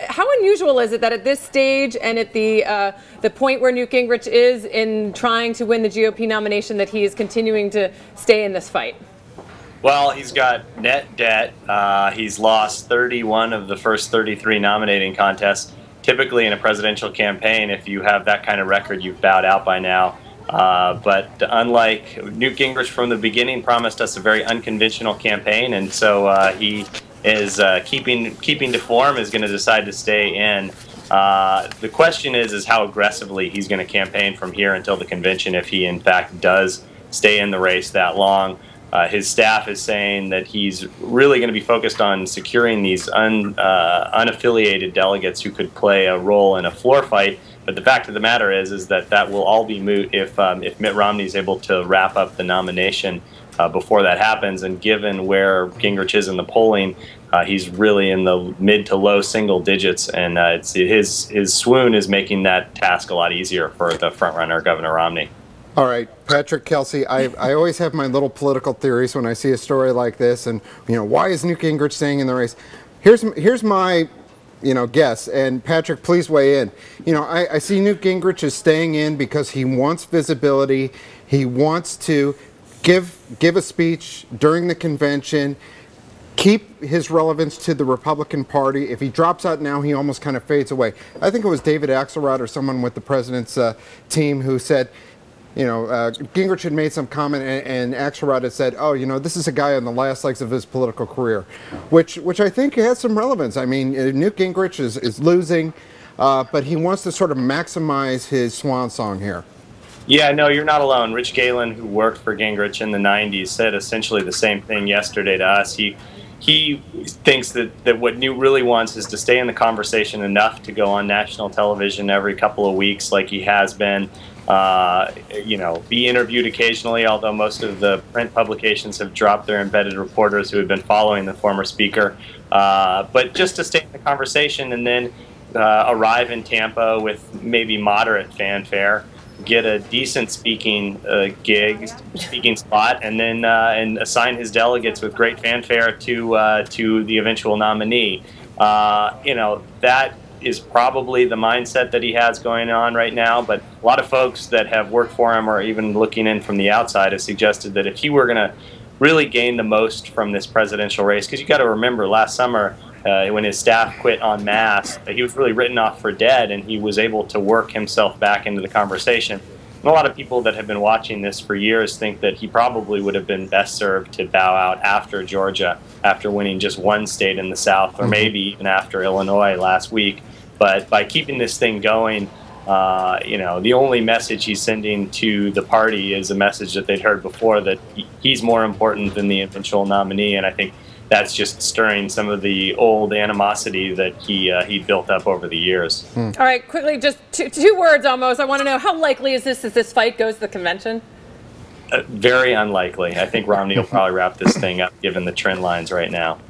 how unusual is it that at this stage and at the point where Newt Gingrich is in trying to win the GOP nomination that he is continuing to stay in this fight? Well, he's got net debt. He's lost 31 of the first 33 nominating contests. Typically in a presidential campaign, if you have that kind of record, you've bowed out by now. But unlike Newt Gingrich from the beginning promised us a very unconventional campaign, and so he is keeping to form, is going to decide to stay in. The question is how aggressively he's going to campaign from here until the convention, if he in fact does stay in the race that long. His staff is saying that he's really going to be focused on securing these unaffiliated delegates who could play a role in a floor fight. But the fact of the matter is that will all be moot if Mitt Romney is able to wrap up the nomination before that happens. And given where Gingrich is in the polling, he's really in the mid to low single digits, and his swoon is making that task a lot easier for the frontrunner, Governor Romney. All right, Patrick, Kelsey, I always have my little political theories when I see a story like this, and why is Newt Gingrich staying in the race? Here's my guess, and Patrick, please weigh in. I see Newt Gingrich is staying in because he wants visibility. He wants to give a speech during the convention, keep his relevance to the Republican Party. If he drops out now, he almost kind of fades away. I think it was David Axelrod or someone with the president's team who said, Gingrich had made some comment, and Axelrod had said, oh, this is a guy on the last legs of his political career, which I think has some relevance. I mean, Newt Gingrich is losing, but he wants to sort of maximize his swan song here. Yeah, no, you're not alone. Rich Galen, who worked for Gingrich in the 90s, said essentially the same thing yesterday to us. He thinks that what Newt really wants is to stay in the conversation enough to go on national television every couple of weeks like he has been. Be interviewed occasionally, although most of the print publications have dropped their embedded reporters who have been following the former speaker. But just to stay in the conversation and then arrive in Tampa with maybe moderate fanfare, get a decent speaking spot, and then and assign his delegates with great fanfare to the eventual nominee. That is probably the mindset that he has going on right now, but a lot of folks that have worked for him or even looking in from the outside have suggested that if he were going to really gain the most from this presidential race, because you got to remember last summer when his staff quit en masse, he was really written off for dead, and he was able to work himself back into the conversation. And a lot of people that have been watching this for years think that he probably would have been best served to bow out after Georgia, after winning just one state in the South, or maybe even after Illinois last week. But by keeping this thing going, the only message he's sending to the party is a message that they'd heard before, that he's more important than the eventual nominee. And I think that's just stirring some of the old animosity that he built up over the years. All right, quickly, just two words almost. I want to know, how likely is this fight goes to the convention? Very unlikely. I think Romney will probably wrap this thing up given the trend lines right now.